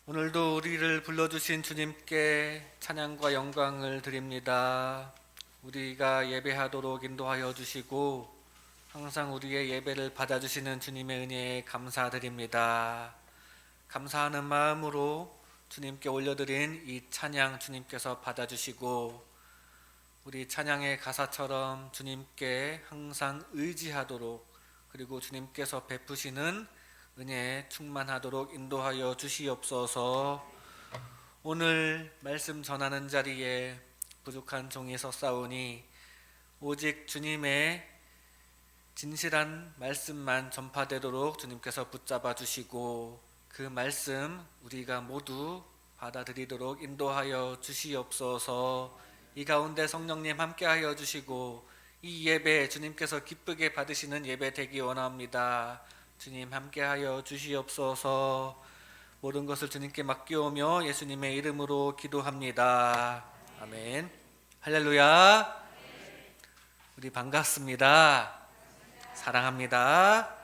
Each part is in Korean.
오늘도 우리를 불러주신 주님께 찬양과 영광을 드립니다. 우리가 예배하도록 인도하여 주시고 항상 우리의 예배를 받아주시는 주님의 은혜에 감사드립니다. 감사하는 마음으로 주님께 올려드린 이 찬양 주님께서 받아주시고 우리 찬양의 가사처럼 주님께 항상 의지하도록, 그리고 주님께서 베푸시는 은혜에 충만하도록 인도하여 주시옵소서. 오늘 말씀 전하는 자리에 부족한 종이 섰사오니 오직 주님의 진실한 말씀만 전파되도록 주님께서 붙잡아 주시고 그 말씀 우리가 모두 받아들이도록 인도하여 주시옵소서. 이 가운데 성령님 함께하여 주시고 이 예배 주님께서 기쁘게 받으시는 예배 되기 원합니다. 주님 함께하여 주시옵소서. 모든 것을 주님께 맡겨오며 예수님의 이름으로 기도합니다. 아멘. 할렐루야. 우리 반갑습니다. 사랑합니다.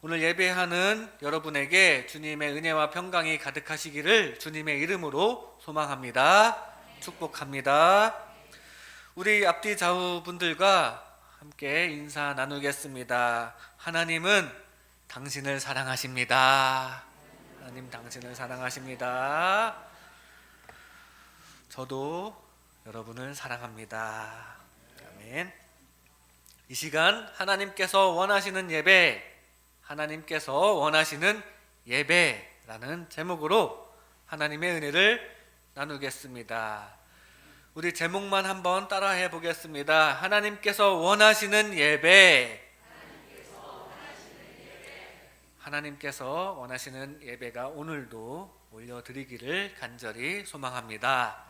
오늘 예배하는 여러분에게 주님의 은혜와 평강이 가득하시기를 주님의 이름으로 소망합니다. 축복합니다. 우리 앞뒤 좌우 분들과 함께 인사 나누겠습니다. 하나님은 당신을 사랑하십니다. 하나님 당신을 사랑하십니다. 저도 여러분을 사랑합니다. 아멘. 이 시간 하나님께서 원하시는 예배, 하나님께서 원하시는 예배라는 제목으로 하나님의 은혜를 나누겠습니다. 우리 제목만 한번 따라해 보겠습니다. 하나님께서 원하시는 예배. 하나님께서 원하시는 예배가 오늘도 올려드리기를 간절히 소망합니다.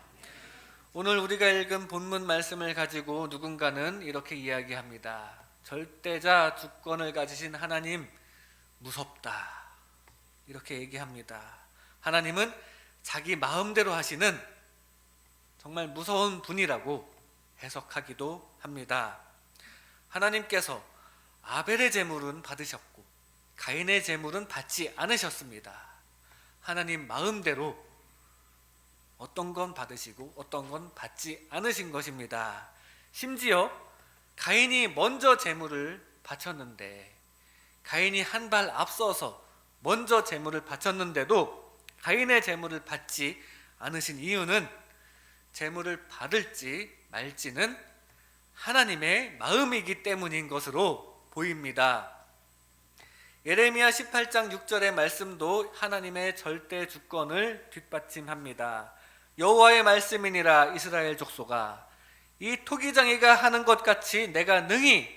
오늘 우리가 읽은 본문 말씀을 가지고 누군가는 이렇게 이야기합니다. 절대자 주권을 가지신 하나님 무섭다, 이렇게 얘기합니다. 하나님은 자기 마음대로 하시는 정말 무서운 분이라고 해석하기도 합니다. 하나님께서 아벨의 제물은 받으셨고 가인의 제물은 받지 않으셨습니다. 하나님 마음대로 어떤 건 받으시고 어떤 건 받지 않으신 것입니다. 심지어 가인이 먼저 제물을 바쳤는데, 가인이 한 발 앞서서 먼저 제물을 바쳤는데도 가인의 제물을 받지 않으신 이유는 제물을 받을지 말지는 하나님의 마음이기 때문인 것으로 보입니다. 예레미야 18장 6절의 말씀도 하나님의 절대 주권을 뒷받침합니다. 여호와의 말씀이니라 이스라엘 족속아, 이 토기장이가 하는 것 같이 내가 능히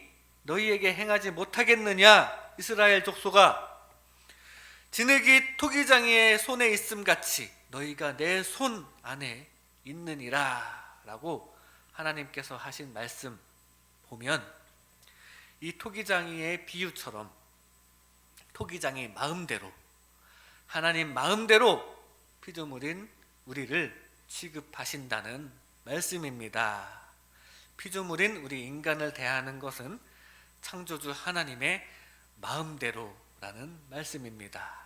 너희에게 행하지 못하겠느냐. 이스라엘 족속아, 진흙이 토기장이의 손에 있음 같이 너희가 내 손 안에 있느니라 라고 하나님께서 하신 말씀 보면 이 토기장이의 비유처럼 토기장이 마음대로, 하나님 마음대로 피조물인 우리를 취급하신다는 말씀입니다. 피조물인 우리 인간을 대하는 것은 창조주 하나님의 마음대로라는 말씀입니다.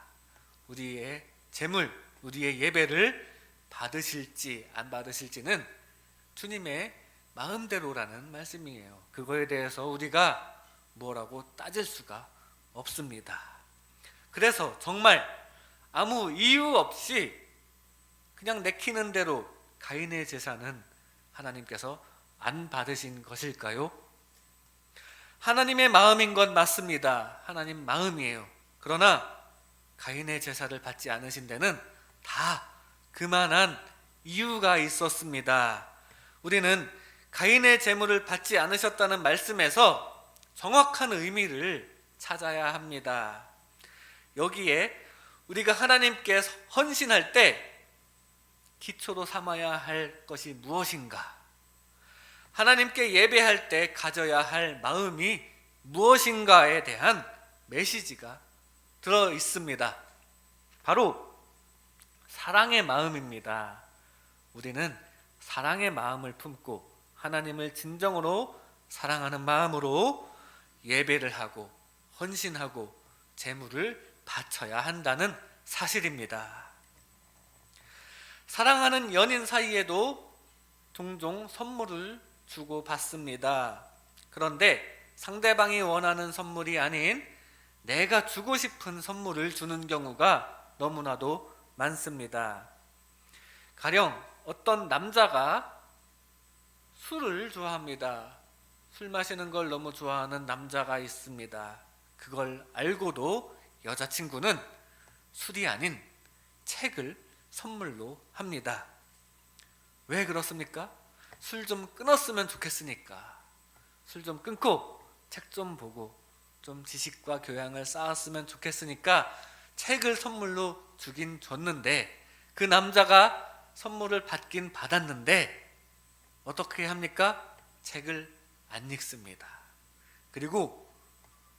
우리의 제물, 우리의 예배를 받으실지 안 받으실지는 주님의 마음대로라는 말씀이에요. 그거에 대해서 우리가 뭐라고 따질 수가 없습니다. 그래서 정말 아무 이유 없이 그냥 내키는 대로 가인의 제사는 하나님께서 안 받으신 것일까요? 하나님의 마음인 건 맞습니다. 하나님 마음이에요. 그러나 가인의 제사를 받지 않으신 데는 다 그만한 이유가 있었습니다. 우리는 가인의 제물을 받지 않으셨다는 말씀에서 정확한 의미를 찾아야 합니다. 여기에 우리가 하나님께 헌신할 때 기초로 삼아야 할 것이 무엇인가? 하나님께 예배할 때 가져야 할 마음이 무엇인가에 대한 메시지가 들어 있습니다. 바로 사랑의 마음입니다. 우리는 사랑의 마음을 품고 하나님을 진정으로 사랑하는 마음으로 예배를 하고 헌신하고 제물을 바쳐야 한다는 사실입니다. 사랑하는 연인 사이에도 종종 선물을 주고 받습니다. 그런데 상대방이 원하는 선물이 아닌 내가 주고 싶은 선물을 주는 경우가 너무나도 많습니다. 가령 어떤 남자가 술을 좋아합니다. 술 마시는 걸 너무 좋아하는 남자가 있습니다. 그걸 알고도 여자친구는 술이 아닌 책을 선물로 합니다. 왜 그렇습니까? 술 좀 끊었으면 좋겠으니까. 술 좀 끊고 책 좀 보고 좀 지식과 교양을 쌓았으면 좋겠으니까 책을 선물로 주긴 줬는데, 그 남자가 선물을 받긴 받았는데 어떻게 합니까? 책을 안 읽습니다. 그리고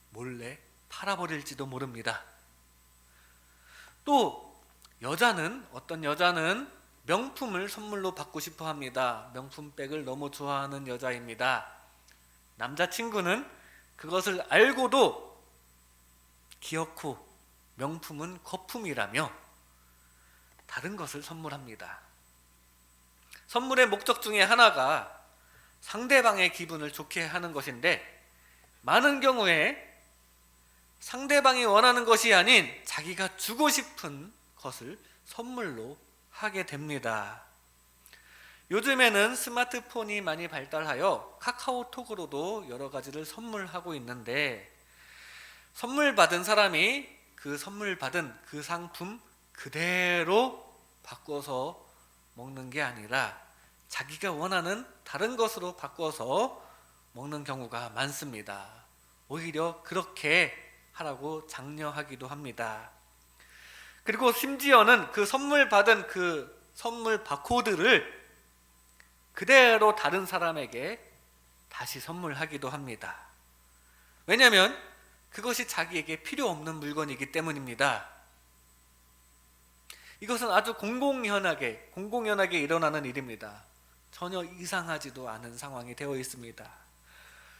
몰래 팔아버릴지도 모릅니다. 또 어떤 여자는 명품을 선물로 받고 싶어 합니다. 명품백을 너무 좋아하는 여자입니다. 남자친구는 그것을 알고도 기어코 명품은 거품이라며 다른 것을 선물합니다. 선물의 목적 중에 하나가 상대방의 기분을 좋게 하는 것인데, 많은 경우에 상대방이 원하는 것이 아닌 자기가 주고 싶은 것을 선물로 하게 됩니다. 요즘에는 스마트폰이 많이 발달하여 카카오톡으로도 여러 가지를 선물하고 있는데, 선물 받은 사람이 그 선물 받은 그 상품 그대로 바꿔서 먹는 게 아니라 자기가 원하는 다른 것으로 바꿔서 먹는 경우가 많습니다. 오히려 그렇게 하라고 장려하기도 합니다. 그리고 심지어는 그 선물 받은 그 선물 바코드를 그대로 다른 사람에게 다시 선물하기도 합니다. 왜냐하면 그것이 자기에게 필요 없는 물건이기 때문입니다. 이것은 아주 공공연하게 일어나는 일입니다. 전혀 이상하지도 않은 상황이 되어 있습니다.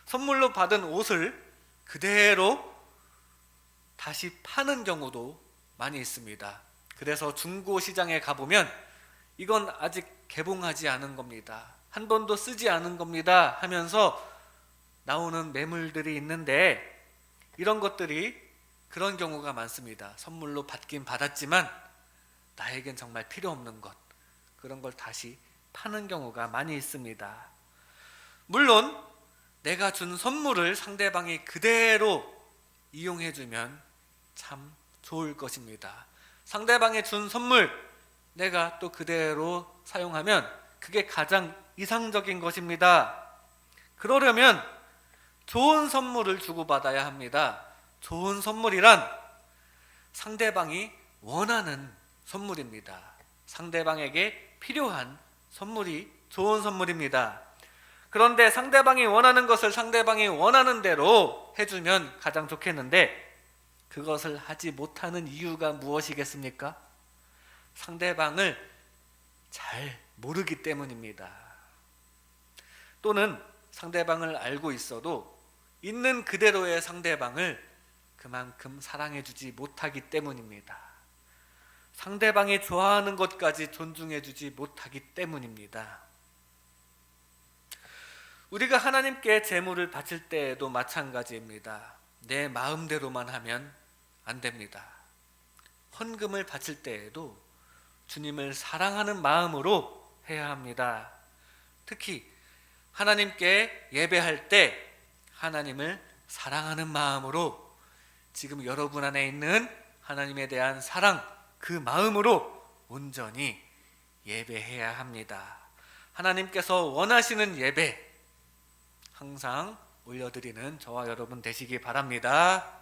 선물로 받은 옷을 그대로 다시 파는 경우도 많이 있습니다. 그래서 중고 시장에 가보면 이건 아직 개봉하지 않은 겁니다. 한 번도 쓰지 않은 겁니다 하면서 나오는 매물들이 있는데, 이런 것들이 그런 경우가 많습니다. 선물로 받긴 받았지만 나에겐 정말 필요 없는 것, 그런 걸 다시 파는 경우가 많이 있습니다. 물론 내가 준 선물을 상대방이 그대로 이용해주면 참 좋을 것입니다. 상대방이 준 선물 내가 또 그대로 사용하면 그게 가장 이상적인 것입니다. 그러려면 좋은 선물을 주고받아야 합니다. 좋은 선물이란 상대방이 원하는 선물입니다. 상대방에게 필요한 선물이 좋은 선물입니다. 그런데 상대방이 원하는 것을 상대방이 원하는 대로 해주면 가장 좋겠는데, 그것을 하지 못하는 이유가 무엇이겠습니까? 상대방을 잘 모르기 때문입니다. 또는 상대방을 알고 있어도 있는 그대로의 상대방을 그만큼 사랑해주지 못하기 때문입니다. 상대방이 좋아하는 것까지 존중해주지 못하기 때문입니다. 우리가 하나님께 제물을 바칠 때에도 마찬가지입니다. 내 마음대로만 하면 안 됩니다. 헌금을 바칠 때에도 주님을 사랑하는 마음으로 해야 합니다. 특히 하나님께 예배할 때 하나님을 사랑하는 마음으로, 지금 여러분 안에 있는 하나님에 대한 사랑, 그 마음으로 온전히 예배해야 합니다. 하나님께서 원하시는 예배 항상 올려드리는 저와 여러분 되시기 바랍니다.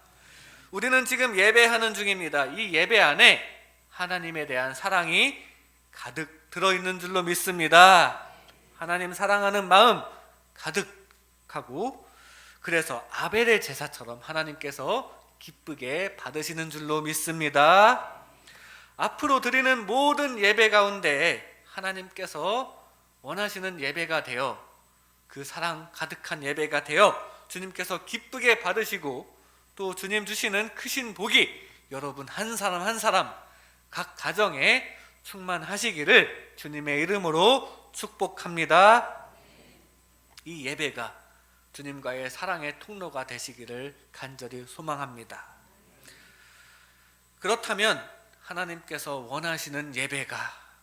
우리는 지금 예배하는 중입니다. 이 예배 안에 하나님에 대한 사랑이 가득 들어있는 줄로 믿습니다. 하나님 사랑하는 마음 가득하고, 그래서 아벨의 제사처럼 하나님께서 기쁘게 받으시는 줄로 믿습니다. 앞으로 드리는 모든 예배 가운데 하나님께서 원하시는 예배가 되어, 그 사랑 가득한 예배가 되어 주님께서 기쁘게 받으시고, 또 주님 주시는 크신 복이 여러분 한 사람 한 사람 각 가정에 충만하시기를 주님의 이름으로 축복합니다. 이 예배가 주님과의 사랑의 통로가 되시기를 간절히 소망합니다. 그렇다면 하나님께서 원하시는 예배가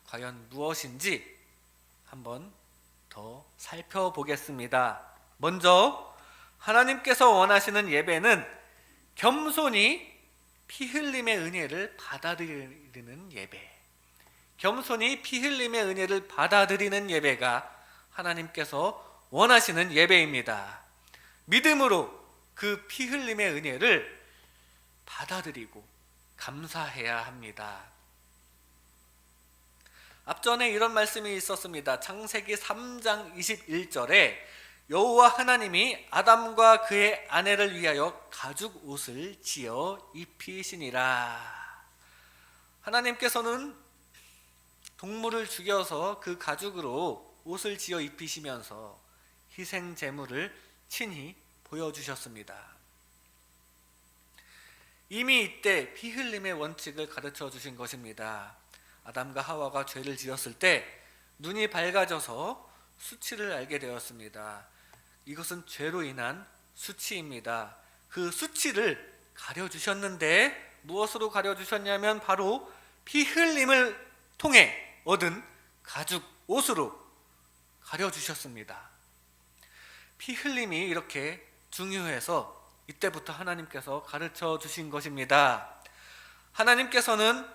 과연 무엇인지 한번 더 살펴보겠습니다. 먼저 하나님께서 원하시는 예배는 겸손히 피 흘림의 은혜를 받아들이는 예배. 겸손히 피 흘림의 은혜를 받아들이는 예배가 하나님께서 원하시는 예배입니다. 믿음으로 그 피 흘림의 은혜를 받아들이고 감사해야 합니다. 앞전에 이런 말씀이 있었습니다. 창세기 3장 21절에 여호와 하나님이 아담과 그의 아내를 위하여 가죽 옷을 지어 입히시니라. 하나님께서는 동물을 죽여서 그 가죽으로 옷을 지어 입히시면서 희생 제물을 친히 보여주셨습니다. 이미 이때 피 흘림의 원칙을 가르쳐 주신 것입니다. 아담과 하와가 죄를 지었을 때 눈이 밝아져서 수치를 알게 되었습니다. 이것은 죄로 인한 수치입니다. 그 수치를 가려주셨는데 무엇으로 가려주셨냐면 바로 피 흘림을 통해 얻은 가죽 옷으로 가려주셨습니다. 피 흘림이 이렇게 중요해서 이때부터 하나님께서 가르쳐 주신 것입니다. 하나님께서는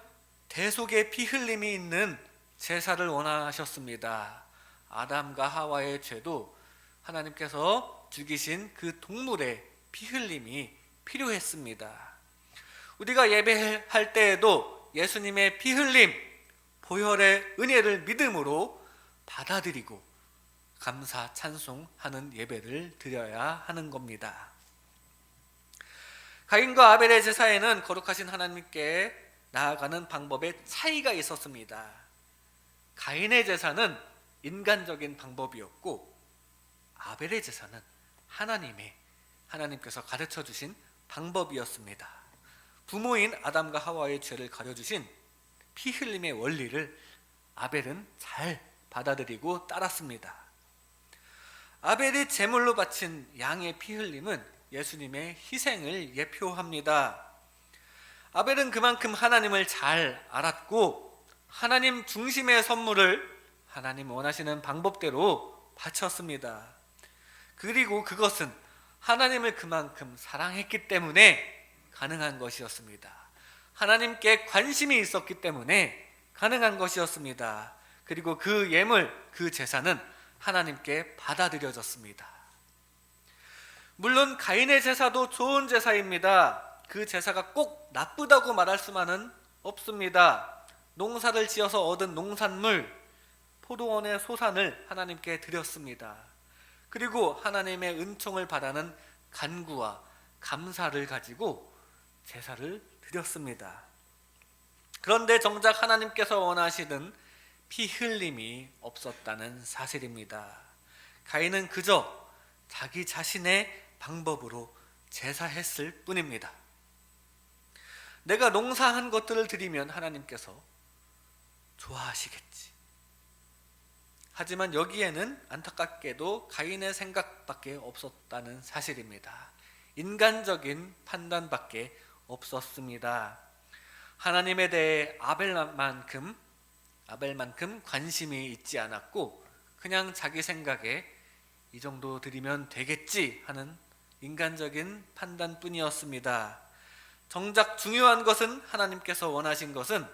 대속의 피 흘림이 있는 제사를 원하셨습니다. 아담과 하와의 죄도 하나님께서 죽이신 그 동물의 피 흘림이 필요했습니다. 우리가 예배할 때에도 예수님의 피 흘림, 보혈의 은혜를 믿음으로 받아들이고 감사 찬송하는 예배를 드려야 하는 겁니다. 가인과 아벨의 제사에는 거룩하신 하나님께 나아가는 방법에 차이가 있었습니다. 가인의 제사는 인간적인 방법이었고 아벨의 제사는 하나님께서 가르쳐 주신 방법이었습니다. 부모인 아담과 하와의 죄를 가려주신 피 흘림의 원리를 아벨은 잘 받아들이고 따랐습니다. 아벨이 제물로 바친 양의 피 흘림은 예수님의 희생을 예표합니다. 아벨은 그만큼 하나님을 잘 알았고 하나님 중심의 선물을 하나님 원하시는 방법대로 바쳤습니다. 그리고 그것은 하나님을 그만큼 사랑했기 때문에 가능한 것이었습니다. 하나님께 관심이 있었기 때문에 가능한 것이었습니다. 그리고 그 예물, 그 제사는 하나님께 받아들여졌습니다. 물론 가인의 제사도 좋은 제사입니다. 그 제사가 꼭 나쁘다고 말할 수만은 없습니다. 농사를 지어서 얻은 농산물, 포도원의 소산을 하나님께 드렸습니다. 그리고 하나님의 은총을 바라는 간구와 감사를 가지고 제사를 드렸습니다. 그런데 정작 하나님께서 원하시는 피 흘림이 없었다는 사실입니다. 가인은 그저 자기 자신의 방법으로 제사했을 뿐입니다. 내가 농사한 것들을 드리면 하나님께서 좋아하시겠지. 하지만 여기에는 안타깝게도 가인의 생각밖에 없었다는 사실입니다. 인간적인 판단밖에 없었습니다. 하나님에 대해 아벨만큼 관심이 있지 않았고 그냥 자기 생각에 이 정도 드리면 되겠지 하는 인간적인 판단뿐이었습니다. 정작 중요한 것은 하나님께서 원하신 것은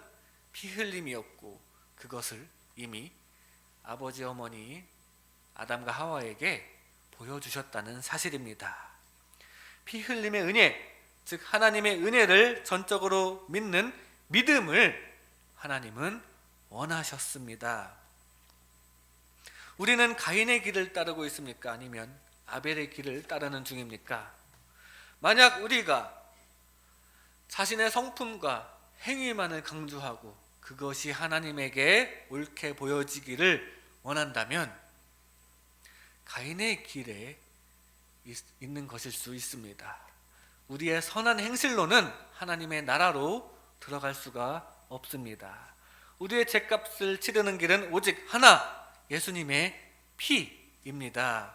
피 흘림이었고 그것을 이미 아버지 어머니 아담과 하와에게 보여주셨다는 사실입니다. 피 흘림의 은혜, 즉 하나님의 은혜를 전적으로 믿는 믿음을 하나님은 원하셨습니다. 우리는 가인의 길을 따르고 있습니까? 아니면 아벨의 길을 따르는 중입니까? 만약 우리가 자신의 성품과 행위만을 강조하고 그것이 하나님에게 옳게 보여지기를 원한다면 가인의 길에 있는 것일 수 있습니다. 우리의 선한 행실로는 하나님의 나라로 들어갈 수가 없습니다. 우리의 죄값을 치르는 길은 오직 하나, 예수님의 피입니다.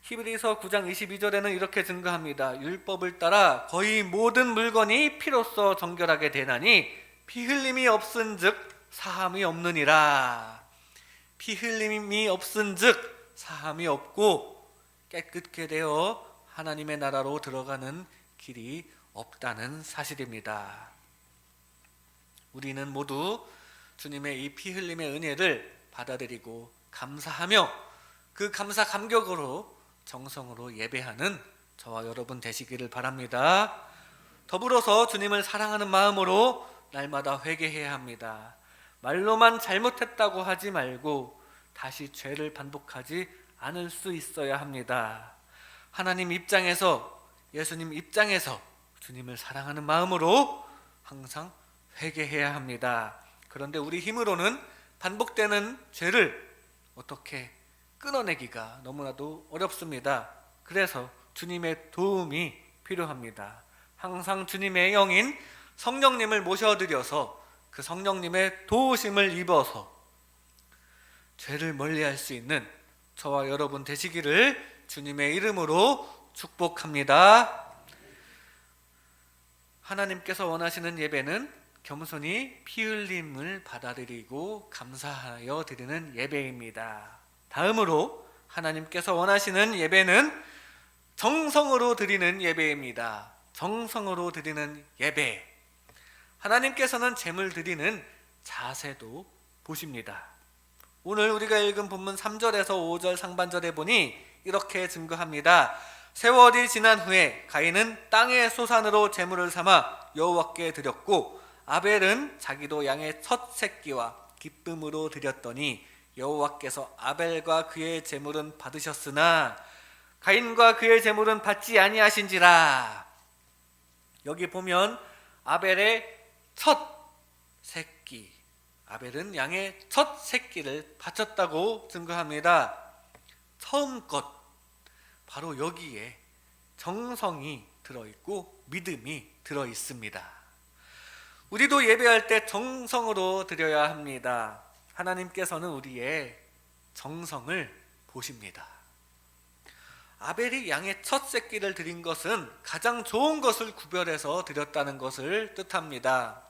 히브리서 9장 22절에는 이렇게 증거합니다. 율법을 따라 거의 모든 물건이 피로써 정결하게 되나니 피 흘림이 없은즉 사함이 없느니라. 피 흘림이 없은즉 사함이 없고 깨끗게 되어 하나님의 나라로 들어가는 길이 없다는 사실입니다. 우리는 모두 주님의 이 피 흘림의 은혜를 받아들이고 감사하며 그 감사 감격으로 정성으로 예배하는 저와 여러분 되시기를 바랍니다. 더불어서 주님을 사랑하는 마음으로 날마다 회개해야 합니다. 말로만 잘못했다고 하지 말고 다시 죄를 반복하지 않을 수 있어야 합니다. 하나님 입장에서, 예수님 입장에서 주님을 사랑하는 마음으로 항상 회개해야 합니다. 그런데 우리 힘으로는 반복되는 죄를 어떻게 끊어내기가 너무나도 어렵습니다. 그래서 주님의 도움이 필요합니다. 항상 주님의 영인 성령님을 모셔드려서 그 성령님의 도우심을 입어서 죄를 멀리할 수 있는 저와 여러분 되시기를 주님의 이름으로 축복합니다. 하나님께서 원하시는 예배는 겸손히 피 흘림을 받아들이고 감사하여 드리는 예배입니다. 다음으로 하나님께서 원하시는 예배는 정성으로 드리는 예배입니다. 정성으로 드리는 예배. 하나님께서는 제물 드리는 자세도 보십니다. 오늘 우리가 읽은 본문 3절에서 5절 상반절에 보니 이렇게 증거합니다. 세월이 지난 후에 가인은 땅의 소산으로 제물을 삼아 여호와께 드렸고 아벨은 자기도 양의 첫 새끼와 기쁨으로 드렸더니 여호와께서 아벨과 그의 제물은 받으셨으나 가인과 그의 제물은 받지 아니하신지라. 여기 보면 아벨의 첫 새끼, 아벨은 양의 첫 새끼를 바쳤다고 증거합니다. 처음 것, 바로 여기에 정성이 들어있고 믿음이 들어있습니다. 우리도 예배할 때 정성으로 드려야 합니다. 하나님께서는 우리의 정성을 보십니다. 아벨이 양의 첫 새끼를 드린 것은 가장 좋은 것을 구별해서 드렸다는 것을 뜻합니다.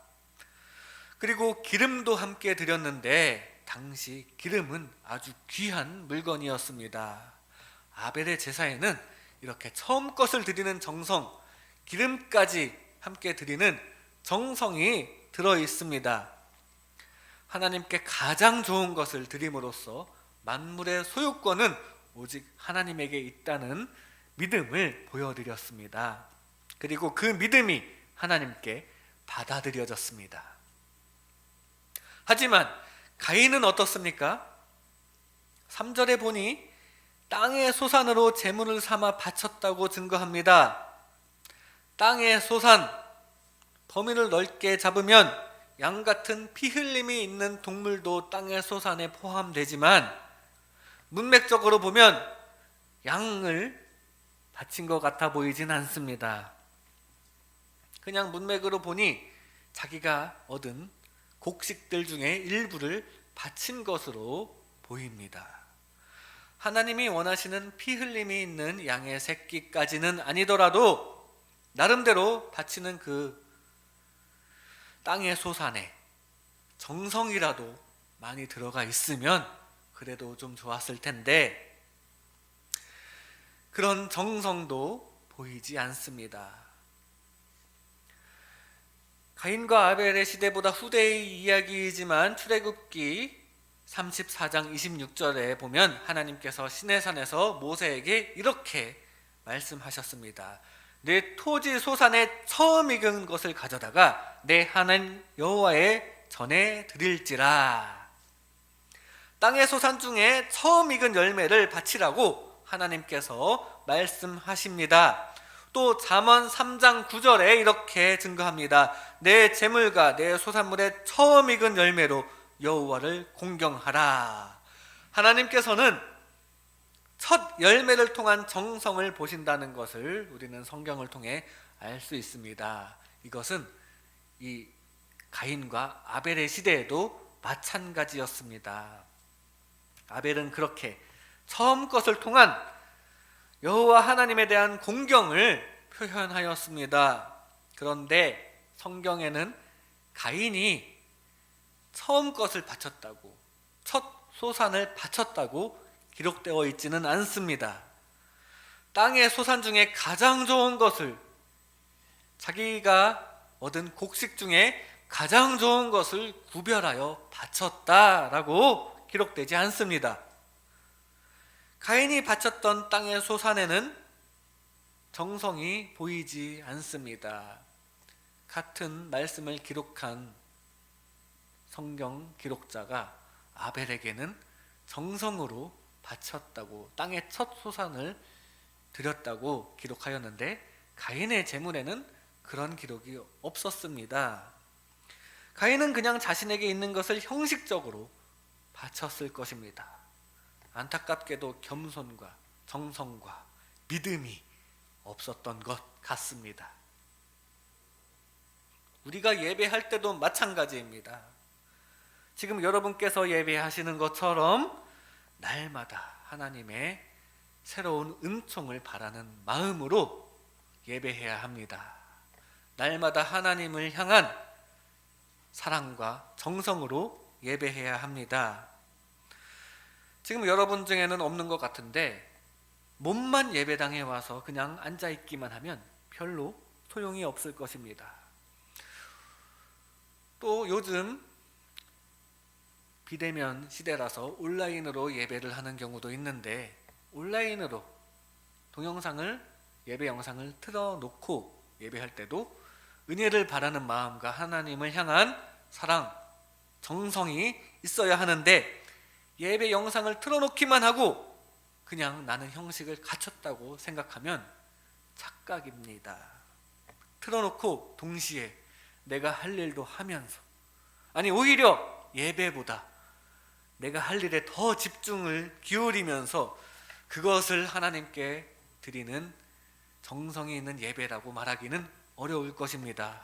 그리고 기름도 함께 드렸는데 당시 기름은 아주 귀한 물건이었습니다. 아벨의 제사에는 이렇게 처음 것을 드리는 정성, 기름까지 함께 드리는 정성이 들어 있습니다. 하나님께 가장 좋은 것을 드림으로써 만물의 소유권은 오직 하나님에게 있다는 믿음을 보여드렸습니다. 그리고 그 믿음이 하나님께 받아들여졌습니다. 하지만 가인은 어떻습니까? 3절에 보니 땅의 소산으로 제물을 삼아 바쳤다고 증거합니다. 땅의 소산, 범위를 넓게 잡으면 양 같은 피 흘림이 있는 동물도 땅의 소산에 포함되지만 문맥적으로 보면 양을 바친 것 같아 보이진 않습니다. 그냥 문맥으로 보니 자기가 얻은 곡식들 중에 일부를 바친 것으로 보입니다. 하나님이 원하시는 피 흘림이 있는 양의 새끼까지는 아니더라도 나름대로 바치는 그 땅의 소산에 정성이라도 많이 들어가 있으면 그래도 좀 좋았을 텐데 그런 정성도 보이지 않습니다. 가인과 아벨의 시대보다 후대의 이야기이지만 출애굽기 34장 26절에 보면 하나님께서 시내산에서 모세에게 이렇게 말씀하셨습니다. 내 토지 소산에 처음 익은 것을 가져다가 내 하나님 여호와의 전에 드릴지라. 땅의 소산 중에 처음 익은 열매를 바치라고 하나님께서 말씀하십니다. 또 잠언 3장 9절에 이렇게 증거합니다. 내 재물과 내 소산물의 처음 익은 열매로 여호와를 공경하라. 하나님께서는 첫 열매를 통한 정성을 보신다는 것을 우리는 성경을 통해 알 수 있습니다. 이것은 이 가인과 아벨의 시대에도 마찬가지였습니다. 아벨은 그렇게 처음 것을 통한 여호와 하나님에 대한 공경을 표현하였습니다. 그런데 성경에는 가인이 처음 것을 바쳤다고, 첫 소산을 바쳤다고 기록되어 있지는 않습니다. 땅의 소산 중에 가장 좋은 것을, 자기가 얻은 곡식 중에 가장 좋은 것을 구별하여 바쳤다라고 기록되지 않습니다. 가인이 바쳤던 땅의 소산에는 정성이 보이지 않습니다. 같은 말씀을 기록한 성경 기록자가 아벨에게는 정성으로 바쳤다고, 땅의 첫 소산을 드렸다고 기록하였는데 가인의 제물에는 그런 기록이 없었습니다. 가인은 그냥 자신에게 있는 것을 형식적으로 바쳤을 것입니다. 안타깝게도 겸손과 정성과 믿음이 없었던 것 같습니다. 우리가 예배할 때도 마찬가지입니다. 지금 여러분께서 예배하시는 것처럼 날마다 하나님의 새로운 은총을 바라는 마음으로 예배해야 합니다. 날마다 하나님을 향한 사랑과 정성으로 예배해야 합니다. 지금 여러분 중에는 없는 것 같은데 몸만 예배당에 와서 그냥 앉아있기만 하면 별로 소용이 없을 것입니다. 또 요즘 비대면 시대라서 온라인으로 예배를 하는 경우도 있는데 온라인으로 동영상을, 예배 영상을 틀어놓고 예배할 때도 은혜를 바라는 마음과 하나님을 향한 사랑, 정성이 있어야 하는데 예배 영상을 틀어놓기만 하고 그냥 나는 형식을 갖췄다고 생각하면 착각입니다. 틀어놓고 동시에 내가 할 일도 하면서, 아니 오히려 예배보다 내가 할 일에 더 집중을 기울이면서 그것을 하나님께 드리는 정성이 있는 예배라고 말하기는 어려울 것입니다.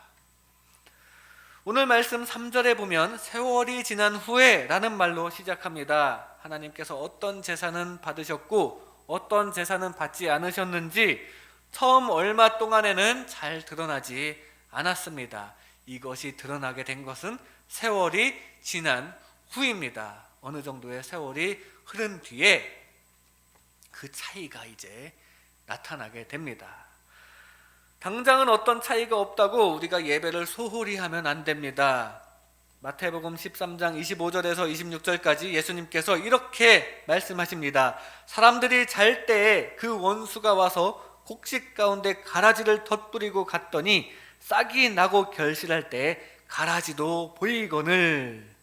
오늘 말씀 3절에 보면 세월이 지난 후에 라는 말로 시작합니다. 하나님께서 어떤 제사는 받으셨고 어떤 제사는 받지 않으셨는지 처음 얼마 동안에는 잘 드러나지 않았습니다. 이것이 드러나게 된 것은 세월이 지난 후입니다. 어느 정도의 세월이 흐른 뒤에 그 차이가 이제 나타나게 됩니다. 당장은 어떤 차이가 없다고 우리가 예배를 소홀히 하면 안 됩니다. 마태복음 13장 25절에서 26절까지 예수님께서 이렇게 말씀하십니다. 사람들이 잘 때에 그 원수가 와서 곡식 가운데 가라지를 덧뿌리고 갔더니 싹이 나고 결실할 때 가라지도 보이거늘.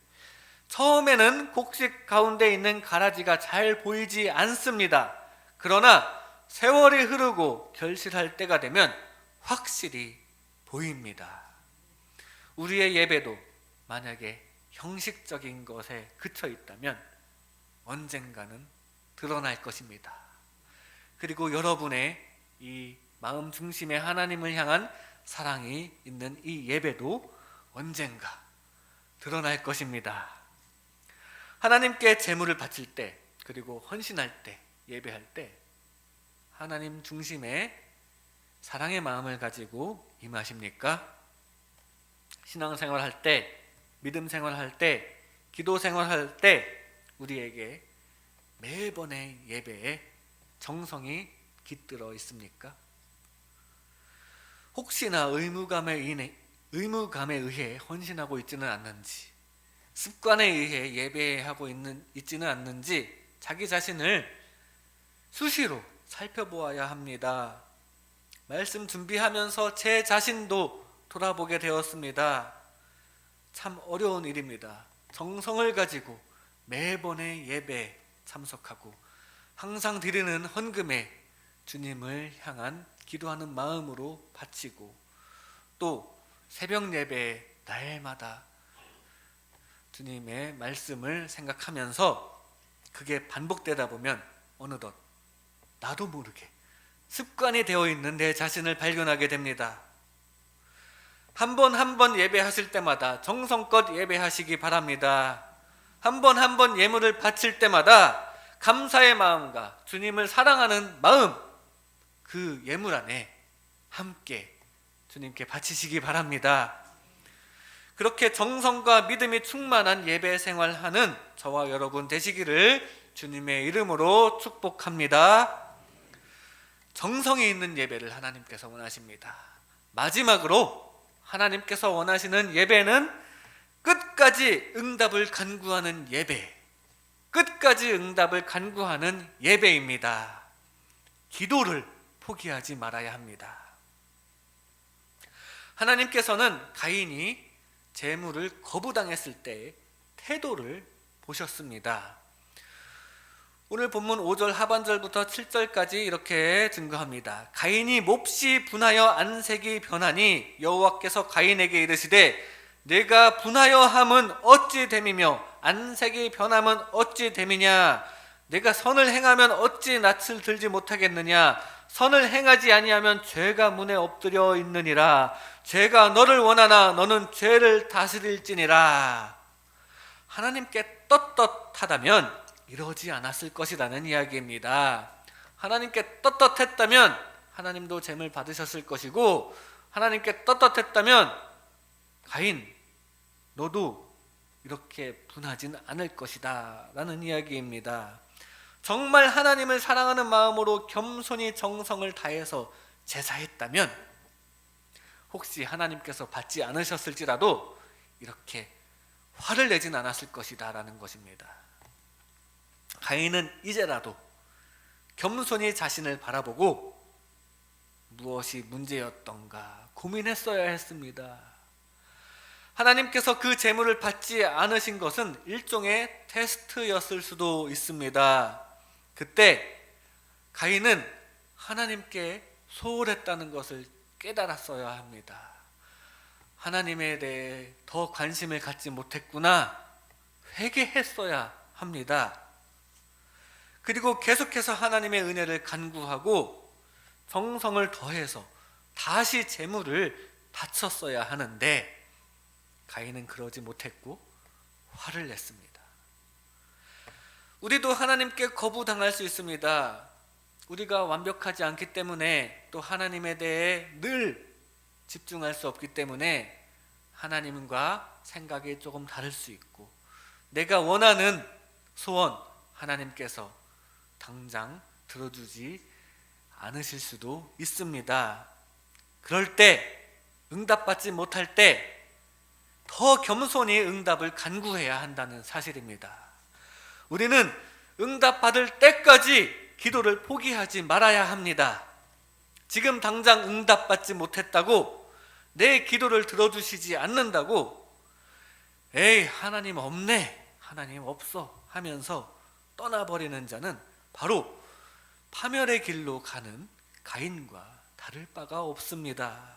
처음에는 곡식 가운데 있는 가라지가 잘 보이지 않습니다. 그러나 세월이 흐르고 결실할 때가 되면 확실히 보입니다. 우리의 예배도 만약에 형식적인 것에 그쳐 있다면 언젠가는 드러날 것입니다. 그리고 여러분의 이 마음 중심에 하나님을 향한 사랑이 있는 이 예배도 언젠가 드러날 것입니다. 하나님께 제물을 바칠 때, 그리고 헌신할 때, 예배할 때 하나님 중심의 사랑의 마음을 가지고 임하십니까? 신앙생활할 때, 믿음 생활할 때, 기도 생활할 때 우리에게 매번의 예배에 정성이 깃들어 있습니까? 혹시나 의무감에 의해 헌신하고 있지는 않는지, 습관에 의해 예배하고 있지는 않는지 자기 자신을 수시로 살펴보아야 합니다. 말씀 준비하면서 제 자신도 돌아보게 되었습니다. 참 어려운 일입니다. 정성을 가지고 매번의 예배에 참석하고 항상 드리는 헌금에 주님을 향한 기도하는 마음으로 바치고 또 새벽 예배에 날마다 주님의 말씀을 생각하면서 그게 반복되다 보면 어느덧 나도 모르게 습관이 되어 있는 내 자신을 발견하게 됩니다. 한 번 한 번 예배하실 때마다 정성껏 예배하시기 바랍니다. 한 번 한 번 예물을 바칠 때마다 감사의 마음과 주님을 사랑하는 마음, 그 예물 안에 함께 주님께 바치시기 바랍니다. 그렇게 정성과 믿음이 충만한 예배 생활하는 저와 여러분 되시기를 주님의 이름으로 축복합니다. 정성이 있는 예배를 하나님께서 원하십니다. 마지막으로 하나님께서 원하시는 예배는 끝까지 응답을 간구하는 예배, 끝까지 응답을 간구하는 예배입니다. 기도를 포기하지 말아야 합니다. 하나님께서는 가인이 재물을 거부당했을 때의 태도를 보셨습니다. 오늘 본문 5절 하반절부터 7절까지 이렇게 증거합니다. 가인이 몹시 분하여 안색이 변하니 여호와께서 가인에게 이르시되 내가 분하여 함은 어찌 됨이며 안색이 변함은 어찌 됨이냐. 내가 선을 행하면 어찌 낯을 들지 못하겠느냐. 선을 행하지 아니하면 죄가 문에 엎드려 있느니라. 죄가 너를 원하나 너는 죄를 다스릴지니라. 하나님께 떳떳하다면 이러지 않았을 것이라는 이야기입니다. 하나님께 떳떳했다면 하나님도 재물 받으셨을 것이고, 하나님께 떳떳했다면 가인 너도 이렇게 분하진 않을 것이다 라는 이야기입니다. 정말 하나님을 사랑하는 마음으로 겸손히 정성을 다해서 제사했다면 혹시 하나님께서 받지 않으셨을지라도 이렇게 화를 내진 않았을 것이다 라는 것입니다. 가인은 이제라도 겸손히 자신을 바라보고 무엇이 문제였던가 고민했어야 했습니다. 하나님께서 그 재물을 받지 않으신 것은 일종의 테스트였을 수도 있습니다. 그때 가인은 하나님께 소홀했다는 것을 깨달았어야 합니다. 하나님에 대해 더 관심을 갖지 못했구나, 회개했어야 합니다. 그리고 계속해서 하나님의 은혜를 간구하고 정성을 더해서 다시 재물을 바쳤어야 하는데 가인은 그러지 못했고 화를 냈습니다. 우리도 하나님께 거부당할 수 있습니다. 우리가 완벽하지 않기 때문에 또 하나님에 대해 늘 집중할 수 없기 때문에 하나님과 생각이 조금 다를 수 있고, 내가 원하는 소원 하나님께서 당장 들어주지 않으실 수도 있습니다. 그럴 때, 응답받지 못할 때 더 겸손히 응답을 간구해야 한다는 사실입니다. 우리는 응답받을 때까지 기도를 포기하지 말아야 합니다. 지금 당장 응답받지 못했다고, 내 기도를 들어주시지 않는다고 에이 하나님 없네, 하나님 없어 하면서 떠나버리는 자는 바로 파멸의 길로 가는 가인과 다를 바가 없습니다.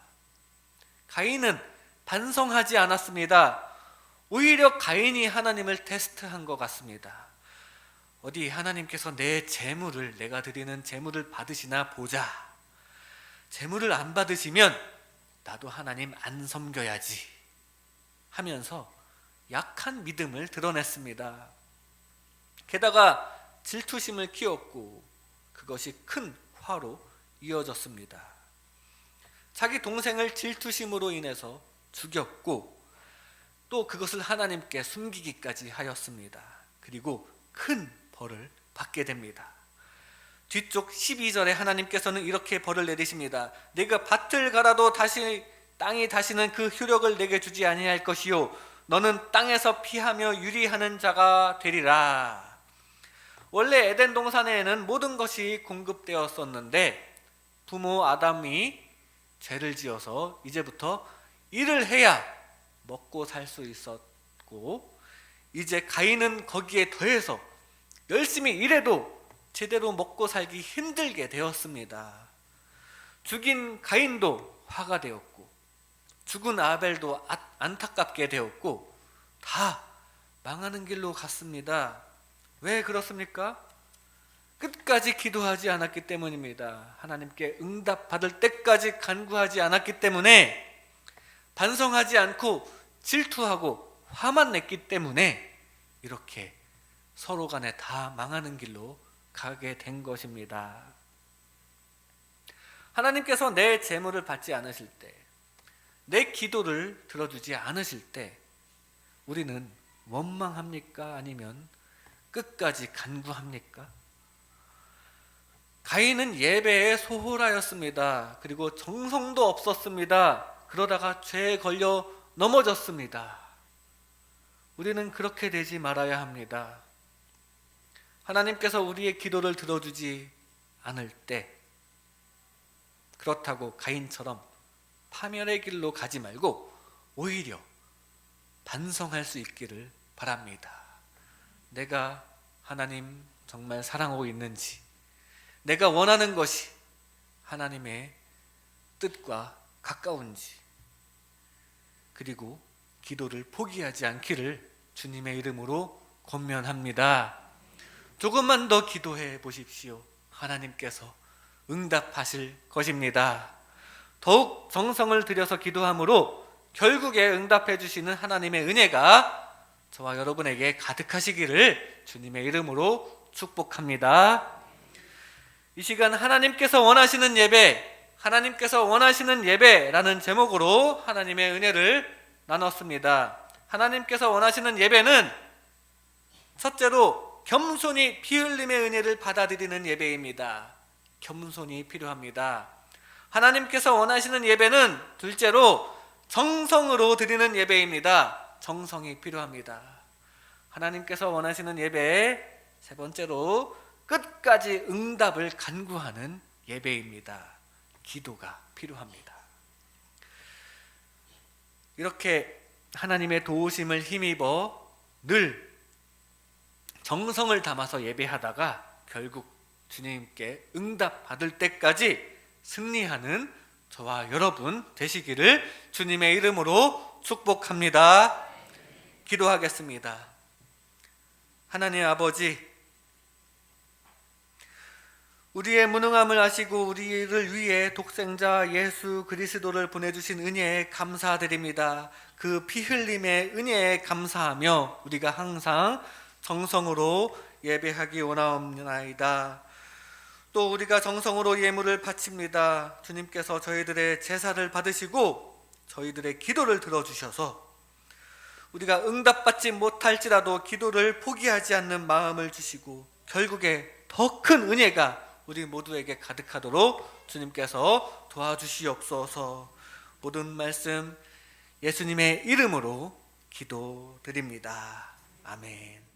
가인은 반성하지 않았습니다. 오히려 가인이 하나님을 테스트한 것 같습니다. 어디 하나님께서 내 재물을, 내가 드리는 재물을 받으시나 보자. 재물을 안 받으시면 나도 하나님 안 섬겨야지 하면서 약한 믿음을 드러냈습니다. 게다가 질투심을 키웠고 그것이 큰 화로 이어졌습니다. 자기 동생을 질투심으로 인해서 죽였고 또 그것을 하나님께 숨기기까지 하였습니다. 그리고 큰 벌을 받게 됩니다. 뒤쪽 12절에 하나님께서는 이렇게 벌을 내리십니다. 내가 밭을 갈아도 땅이 다시는 그 효력을 내게 주지 아니할 것이요 너는 땅에서 피하며 유리하는 자가 되리라. 원래 에덴 동산에는 모든 것이 공급되었었는데 부모 아담이 죄를 지어서 이제부터 일을 해야 먹고 살 수 있었고, 이제 가인은 거기에 더해서 열심히 일해도 제대로 먹고 살기 힘들게 되었습니다. 죽인 가인도 화가 되었고 죽은 아벨도 안타깝게 되었고 다 망하는 길로 갔습니다. 왜 그렇습니까? 끝까지 기도하지 않았기 때문입니다. 하나님께 응답받을 때까지 간구하지 않았기 때문에 반성하지 않고 질투하고 화만 냈기 때문에 이렇게 서로 간에 다 망하는 길로 가게 된 것입니다. 하나님께서 내 제물을 받지 않으실 때, 내 기도를 들어주지 않으실 때 우리는 원망합니까? 아니면 끝까지 간구합니까? 가인은 예배에 소홀하였습니다. 그리고 정성도 없었습니다. 그러다가 죄에 걸려 넘어졌습니다. 우리는 그렇게 되지 말아야 합니다. 하나님께서 우리의 기도를 들어주지 않을 때 그렇다고 가인처럼 파멸의 길로 가지 말고 오히려 반성할 수 있기를 바랍니다. 내가 하나님 정말 사랑하고 있는지, 내가 원하는 것이 하나님의 뜻과 가까운지, 그리고 기도를 포기하지 않기를 주님의 이름으로 권면합니다. 조금만 더 기도해 보십시오. 하나님께서 응답하실 것입니다. 더욱 정성을 들여서 기도함으로 결국에 응답해 주시는 하나님의 은혜가 저와 여러분에게 가득하시기를 주님의 이름으로 축복합니다. 이 시간 하나님께서 원하시는 예배, 하나님께서 원하시는 예배라는 제목으로 하나님의 은혜를 나눴습니다. 하나님께서 원하시는 예배는 첫째로 겸손히 피 흘림의 은혜를 받아들이는 예배입니다. 겸손이 필요합니다. 하나님께서 원하시는 예배는 둘째로 정성으로 드리는 예배입니다. 정성이 필요합니다. 하나님께서 원하시는 예배 세 번째로 끝까지 응답을 간구하는 예배입니다. 기도가 필요합니다. 이렇게 하나님의 도우심을 힘입어 늘 정성을 담아서 예배하다가 결국 주님께 응답받을 때까지 승리하는 저와 여러분 되시기를 주님의 이름으로 축복합니다. 기도하겠습니다. 하나님 아버지, 우리의 무능함을 아시고 우리를 위해 독생자 예수 그리스도를 보내주신 은혜에 감사드립니다. 그 피 흘림의 은혜에 감사하며 우리가 항상 정성으로 예배하기 원하옵나이다. 또 우리가 정성으로 예물을 바칩니다. 주님께서 저희들의 제사를 받으시고 저희들의 기도를 들어주셔서 우리가 응답받지 못할지라도 기도를 포기하지 않는 마음을 주시고 결국에 더 큰 은혜가 우리 모두에게 가득하도록 주님께서 도와주시옵소서. 모든 말씀 예수님의 이름으로 기도드립니다. 아멘.